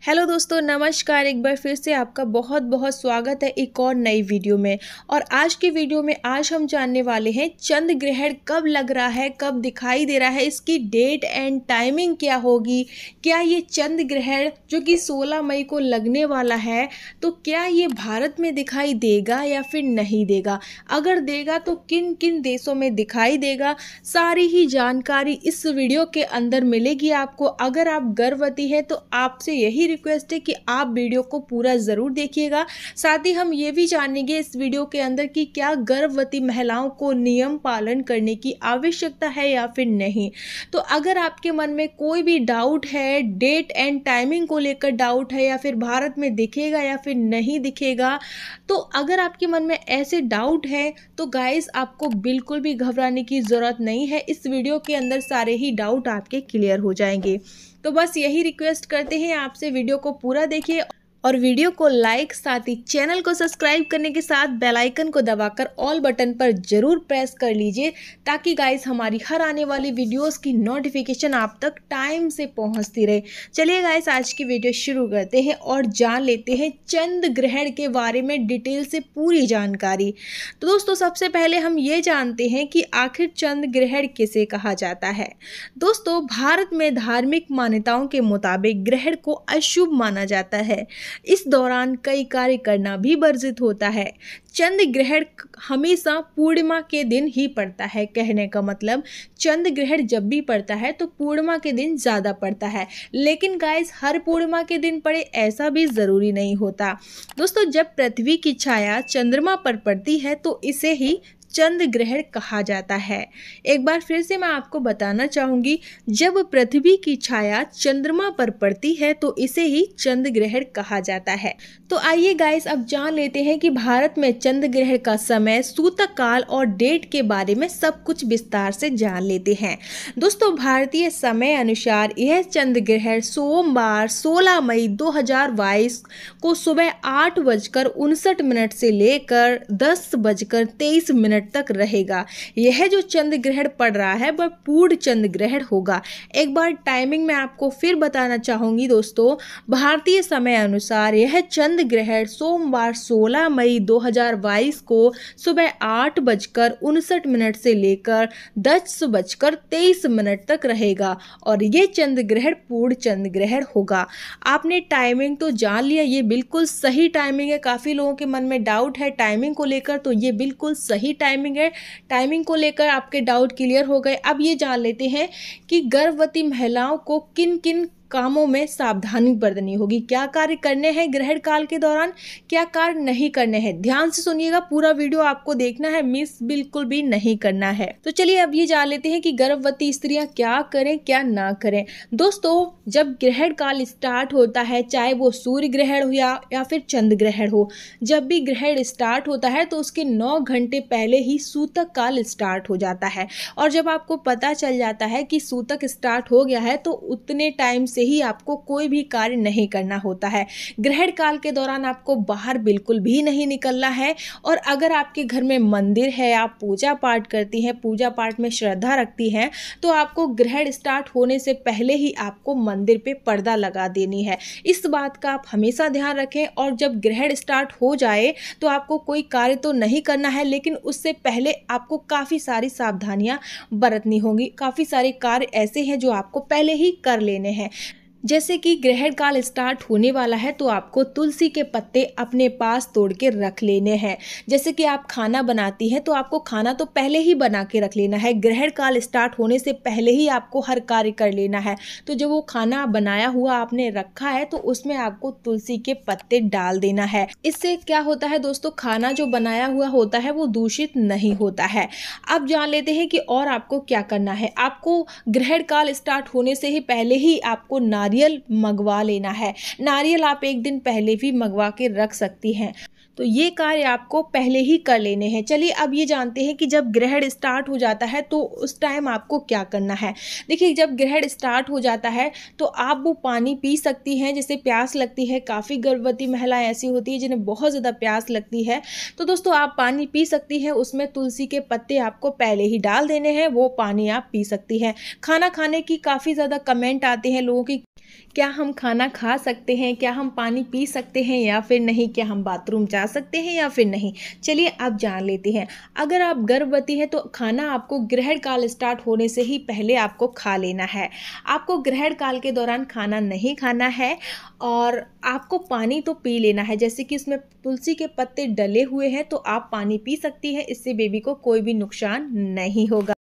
Hello दोस्तों, नमस्कार। एक बार फिर से आपका बहुत बहुत स्वागत है एक और नई वीडियो में। और आज की वीडियो में आज हम जानने वाले हैं चंद्र ग्रहण कब लग रहा है, कब दिखाई दे रहा है, इसकी डेट एंड टाइमिंग क्या होगी। क्या ये चंद्र ग्रहण जो कि 16 मई को लगने वाला है, तो क्या ये भारत में दिखाई देगा या फिर नहीं देगा। अगर देगा तो किन किन देशों में दिखाई देगा, सारी ही जानकारी इस वीडियो के अंदर मिलेगी आपको। अगर आप गर्भवती हैं तो आपसे यही रिक्वेस्ट है कि आप वीडियो को पूरा ज़रूर देखिएगा। साथ ही हम ये भी जानेंगे इस वीडियो के अंदर कि क्या गर्भवती महिलाओं को नियम पालन करने की आवश्यकता है या फिर नहीं। तो अगर आपके मन में कोई भी डाउट है, डेट एंड टाइमिंग को लेकर डाउट है, या फिर भारत में दिखेगा या फिर नहीं दिखेगा, तो अगर आपके मन में ऐसे डाउट है तो गाइस आपको बिल्कुल भी घबराने की ज़रूरत नहीं है। इस वीडियो के अंदर सारे ही डाउट आपके क्लियर हो जाएंगे। तो बस यही रिक्वेस्ट करते हैं आपसे, वीडियो को पूरा देखिए और वीडियो को लाइक, साथ ही चैनल को सब्सक्राइब करने के साथ बेल आइकन को दबाकर ऑल बटन पर जरूर प्रेस कर लीजिए, ताकि गाइस हमारी हर आने वाली वीडियोस की नोटिफिकेशन आप तक टाइम से पहुंचती रहे। चलिए गाइस, आज की वीडियो शुरू करते हैं और जान लेते हैं चंद्र ग्रहण के बारे में डिटेल से पूरी जानकारी। तो दोस्तों, सबसे पहले हम ये जानते हैं कि आखिर चंद्र ग्रहण किसे कहा जाता है। दोस्तों, भारत में धार्मिक मान्यताओं के मुताबिक ग्रहण को अशुभ माना जाता है। इस दौरान कई कार्य करना भी वर्जित होता है। चंद्र ग्रहण हमेशा पूर्णिमा के दिन ही पड़ता है। कहने का मतलब, चंद्र ग्रहण जब भी पड़ता है तो पूर्णिमा के दिन ज़्यादा पड़ता है, लेकिन गाइस हर पूर्णिमा के दिन पड़े ऐसा भी ज़रूरी नहीं होता। दोस्तों, जब पृथ्वी की छाया चंद्रमा पर पड़ती है तो इसे ही चंद्र ग्रहण कहा जाता है। एक बार फिर से मैं आपको बताना चाहूँगी, जब पृथ्वी की छाया चंद्रमा पर पड़ती है तो इसे ही चंद्र ग्रहण कहा जाता है। तो आइए गाइस, अब जान लेते हैं कि भारत में चंद्र ग्रहण का समय, सूतक काल और डेट के बारे में सब कुछ विस्तार से जान लेते हैं। दोस्तों, भारतीय समय अनुसार यह चंद्र ग्रहण सोमवार 16 मई 2022 को सुबह 8:59 से लेकर 10:23 तक रहेगा। यह जो चंद्र ग्रहण पड़ रहा है वह पूर्ण चंद्र ग्रहण होगा। एक बार टाइमिंग में आपको फिर बताना चाहूंगी दोस्तों, भारतीय समय अनुसार यह चंद्र ग्रहण सोमवार 16 मई 2022 को सुबह 8:59 से लेकर 10:23 तक रहेगा और यह चंद्र ग्रहण पूर्ण चंद्र ग्रहण होगा। आपने टाइमिंग तो जान लिया, ये बिल्कुल सही टाइमिंग है। काफी लोगों के मन में डाउट है टाइमिंग को लेकर, तो ये बिल्कुल सही टाइमिंग है। टाइमिंग को लेकर आपके डाउट क्लियर हो गए। अब ये जान लेते हैं कि गर्भवती महिलाओं को किन किन कामों में सावधानी बरतनी होगी, क्या कार्य करने हैं ग्रहण काल के दौरान, क्या कार्य नहीं करने हैं। ध्यान से सुनिएगा, पूरा वीडियो आपको देखना है, मिस बिल्कुल भी नहीं करना है। तो चलिए अब ये जान लेते हैं कि गर्भवती स्त्रियां क्या करें क्या ना करें। दोस्तों, जब ग्रहण काल स्टार्ट होता है, चाहे वो सूर्य ग्रहण हो या फिर चंद्र ग्रहण हो, जब भी ग्रहण स्टार्ट होता है तो उसके 9 घंटे पहले ही सूतक काल स्टार्ट हो जाता है। और जब आपको पता चल जाता है कि सूतक स्टार्ट हो गया है तो उतने टाइम से ही आपको कोई भी कार्य नहीं करना होता है। ग्रहण काल के दौरान आपको बाहर बिल्कुल भी नहीं निकलना है। और अगर आपके घर में मंदिर है, आप पूजा पाठ करती हैं, पूजा पाठ में श्रद्धा रखती हैं, तो आपको ग्रहण स्टार्ट होने से पहले ही आपको मंदिर पे पर्दा लगा देनी है। इस बात का आप हमेशा ध्यान रखें। और जब ग्रहण स्टार्ट हो जाए तो आपको कोई कार्य तो नहीं करना है, लेकिन उससे पहले आपको काफ़ी सारी सावधानियां बरतनी होंगी। काफ़ी सारे कार्य ऐसे हैं जो आपको पहले ही कर लेने हैं। जैसे कि ग्रहण काल स्टार्ट होने वाला है तो आपको तुलसी के पत्ते अपने पास तोड़ के रख लेने हैं। जैसे कि आप खाना बनाती हैं तो आपको खाना तो पहले ही बना के रख लेना है। ग्रहण काल स्टार्ट होने से पहले ही आपको हर कार्य कर लेना है। तो जब वो खाना बनाया हुआ आपने रखा है तो उसमें आपको तुलसी के पत्ते डाल देना है। इससे क्या होता है दोस्तों, खाना जो बनाया हुआ होता है वो दूषित नहीं होता है। अब जान लेते हैं कि और आपको क्या करना है। आपको ग्रहण काल स्टार्ट होने से ही पहले ही आपको नारियल मंगवा लेना है। नारियल आप एक दिन पहले भी मंगवा के रख सकती हैं। तो ये कार्य आपको पहले ही कर लेने हैं। चलिए अब ये जानते हैं कि जब ग्रहण स्टार्ट हो जाता है तो उस टाइम आपको क्या करना है। देखिए, जब ग्रहण स्टार्ट हो जाता है तो आप वो पानी पी सकती हैं जिससे प्यास लगती है। काफ़ी गर्भवती महिलाएं ऐसी होती है जिन्हें बहुत ज़्यादा प्यास लगती है, तो दोस्तों आप पानी पी सकती हैं। उसमें तुलसी के पत्ते आपको पहले ही डाल देने हैं, वो पानी आप पी सकती हैं। खाना खाने की काफ़ी ज़्यादा कमेंट आते हैं लोगों की क्या हम खाना खा सकते हैं, क्या हम पानी पी सकते हैं या फिर नहीं, क्या हम बाथरूम जा सकते हैं या फिर नहीं। चलिए अब जान लेते हैं। अगर आप गर्भवती हैं तो खाना आपको ग्रहण काल स्टार्ट होने से ही पहले आपको खा लेना है। आपको ग्रहण काल के दौरान खाना नहीं खाना है और आपको पानी तो पी लेना है। जैसे कि इसमें तुलसी के पत्ते डले हुए हैं तो आप पानी पी सकती हैं, इससे बेबी को कोई भी नुकसान नहीं होगा।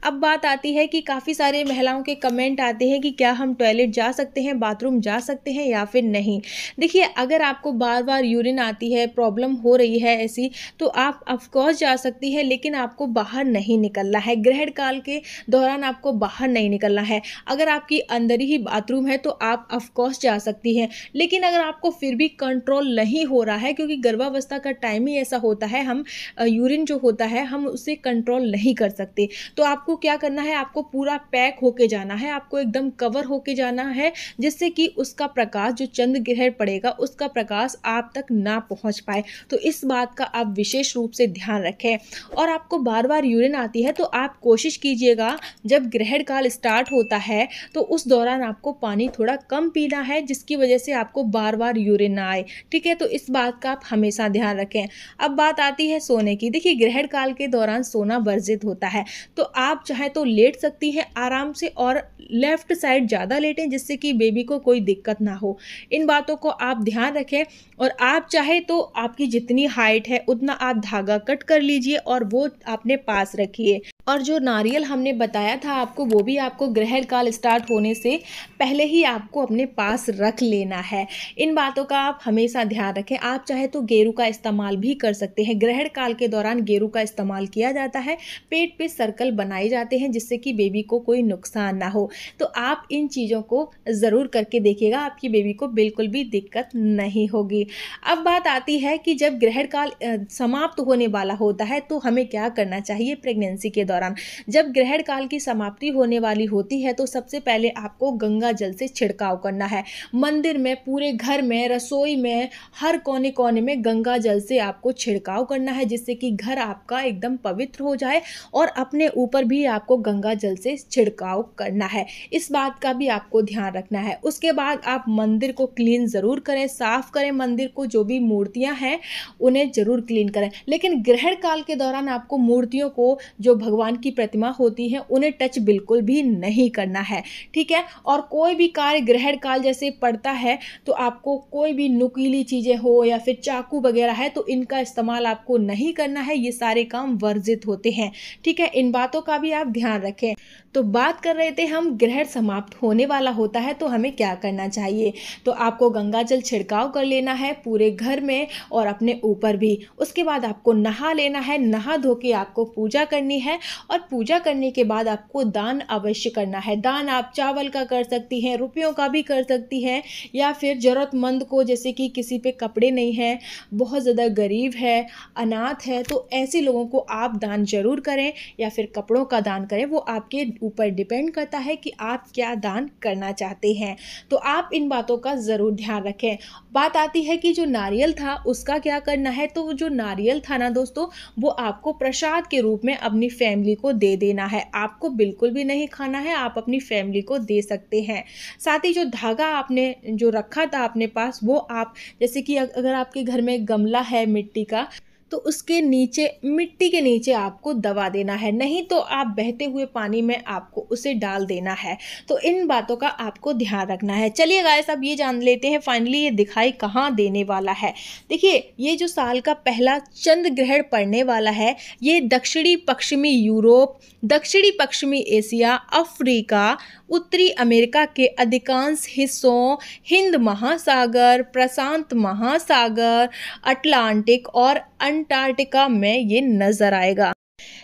अब बात आती है कि काफ़ी सारे महिलाओं के कमेंट आते हैं कि क्या हम टॉयलेट जा सकते हैं, बाथरूम जा सकते हैं या फिर नहीं। देखिए, अगर आपको बार बार यूरिन आती है, प्रॉब्लम हो रही है ऐसी, तो आप ऑफकोर्स जा सकती है, लेकिन आपको बाहर नहीं निकलना है। ग्रहण काल के दौरान आपको बाहर नहीं निकलना है। अगर आपकी अंदर ही बाथरूम है तो आप ऑफकोर्स जा सकती हैं, लेकिन अगर आपको फिर भी कंट्रोल नहीं हो रहा है, क्योंकि गर्भावस्था का टाइम ही ऐसा होता है, हम यूरिन जो होता है हम उसे कंट्रोल नहीं कर सकते, तो आपको क्या करना है, आपको पूरा पैक होके जाना है, आपको एकदम कवर होके जाना है, जिससे कि उसका प्रकाश, जो चंद्र ग्रहण पड़ेगा उसका प्रकाश आप तक ना पहुंच पाए। तो इस बात का आप विशेष रूप से ध्यान रखें। और आपको बार बार यूरिन आती है तो आप कोशिश कीजिएगा, जब ग्रहण काल स्टार्ट होता है तो उस दौरान आपको पानी थोड़ा कम पीना है, जिसकी वजह से आपको बार बार यूरिन ना आए। ठीक है, तो इस बात का आप हमेशा ध्यान रखें। अब बात आती है सोने की। देखिए, ग्रहण काल के दौरान सोना वर्जित होता है, तो आप चाहे तो लेट सकती हैं आराम से, और लेफ्ट साइड ज़्यादा लेटें, जिससे कि बेबी को कोई दिक्कत ना हो। इन बातों को आप ध्यान रखें। और आप चाहे तो आपकी जितनी हाइट है उतना आप धागा कट कर लीजिए और वो अपने पास रखिए। और जो नारियल हमने बताया था आपको, वो भी आपको ग्रहण काल स्टार्ट होने से पहले ही आपको अपने पास रख लेना है। इन बातों का आप हमेशा ध्यान रखें। आप चाहे तो गेरू का इस्तेमाल भी कर सकते हैं। ग्रहण काल के दौरान गेरू का इस्तेमाल किया जाता है, पेट पे सर्कल बनाए जाते हैं, जिससे कि बेबी को कोई नुकसान ना हो। तो आप इन चीज़ों को ज़रूर करके देखिएगा, आपकी बेबी को बिल्कुल भी दिक्कत नहीं होगी। अब बात आती है कि जब ग्रहण काल समाप्त होने वाला होता है तो हमें क्या करना चाहिए प्रेगनेंसी के दौरान। जब ग्रहण काल की समाप्ति होने वाली होती है तो सबसे पहले आपको गंगा जल से छिड़काव करना है। मंदिर में, पूरे घर में, रसोई में, हर कोने कोने में गंगा जल से आपको छिड़काव करना है, जिससे कि घर आपका एकदम पवित्र हो जाए। और अपने ऊपर भी आपको गंगा जल से छिड़काव करना है, इस बात का भी आपको ध्यान रखना है। उसके बाद आप मंदिर को क्लीन ज़रूर करें, साफ करें मंदिर को, जो भी मूर्तियां हैं उन्हें ज़रूर क्लीन करें। लेकिन ग्रहण काल के दौरान आपको मूर्तियों को, जो भगवान की प्रतिमा होती है, उन्हें टच बिल्कुल भी नहीं करना है। ठीक है, और कोई भी कार्य ग्रहण काल जैसे पड़ता है तो आपको कोई भी नुकीली चीज़ें हो या फिर चाकू वगैरह है तो इनका इस्तेमाल आपको नहीं करना है, ये सारे काम वर्जित होते हैं। ठीक है, इन बातों का भी आप ध्यान रखें। तो बात कर रहे थे हम, ग्रहण समाप्त होने वाला होता है तो हमें क्या करना चाहिए। तो आपको गंगा जल छिड़काव कर लेना है पूरे घर में और अपने ऊपर भी। उसके बाद आपको नहा लेना है, नहा धो के आपको पूजा करनी है। और पूजा करने के बाद आपको दान अवश्य करना है। दान आप चावल का कर सकती हैं, रुपयों का भी कर सकती हैं, या फिर ज़रूरतमंद को, जैसे कि किसी पे कपड़े नहीं हैं, बहुत ज़्यादा गरीब है, अनाथ है, तो ऐसे लोगों को आप दान जरूर करें, या फिर कपड़ों का दान करें। वो आपके ऊपर डिपेंड करता है कि आप क्या दान करना चाहते हैं। तो आप इन बातों का ज़रूर ध्यान रखें। बात आती है कि जो नारियल था उसका क्या करना है। तो जो नारियल था ना दोस्तों, वो आपको प्रसाद के रूप में अपनी फैमिली को दे देना है। आपको बिल्कुल भी नहीं खाना है, आप अपनी फैमिली को दे सकते हैं। साथ ही जो धागा आपने जो रखा था अपने पास, वो आप, जैसे कि अगर आपके घर में गमला है मिट्टी का, तो उसके नीचे, मिट्टी के नीचे आपको दबा देना है, नहीं तो आप बहते हुए पानी में आपको उसे डाल देना है। तो इन बातों का आपको ध्यान रखना है। चलिए गाइस, अब ये जान लेते हैं फाइनली ये दिखाई कहाँ देने वाला है। देखिए, ये जो साल का पहला चंद्र ग्रहण पड़ने वाला है, ये दक्षिणी पश्चिमी यूरोप, दक्षिणी पश्चिमी एशिया, अफ्रीका, उत्तरी अमेरिका के अधिकांश हिस्सों, हिंद महासागर, प्रशांत महासागर, अटलांटिक और अंटार्कटिका में ये नजर आएगा।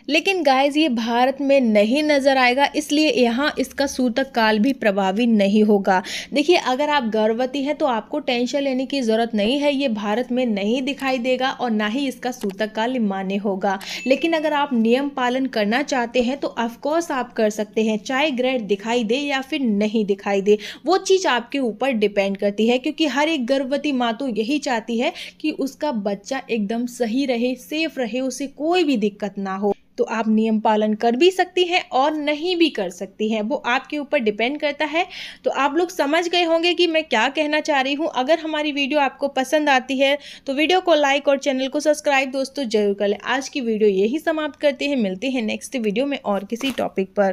लेकिन गाइस, ये भारत में नहीं नजर आएगा, इसलिए यहाँ इसका सूतक काल भी प्रभावी नहीं होगा। देखिए, अगर आप गर्भवती हैं तो आपको टेंशन लेने की जरूरत नहीं है, ये भारत में नहीं दिखाई देगा और ना ही इसका सूतक काल मान्य होगा। लेकिन अगर आप नियम पालन करना चाहते हैं तो ऑफकोर्स आप कर सकते हैं, चाहे ग्रहण दिखाई दे या फिर नहीं दिखाई दे, वो चीज़ आपके ऊपर डिपेंड करती है। क्योंकि हर एक गर्भवती माँ तो यही चाहती है कि उसका बच्चा एकदम सही रहे, सेफ रहे, उसे कोई भी दिक्कत ना हो। तो आप नियम पालन कर भी सकती हैं और नहीं भी कर सकती हैं, वो आपके ऊपर डिपेंड करता है। तो आप लोग समझ गए होंगे कि मैं क्या कहना चाह रही हूँ। अगर हमारी वीडियो आपको पसंद आती है तो वीडियो को लाइक और चैनल को सब्सक्राइब दोस्तों जरूर कर लें। आज की वीडियो यही समाप्त करते हैं, मिलते हैं नेक्स्ट वीडियो में और किसी टॉपिक पर।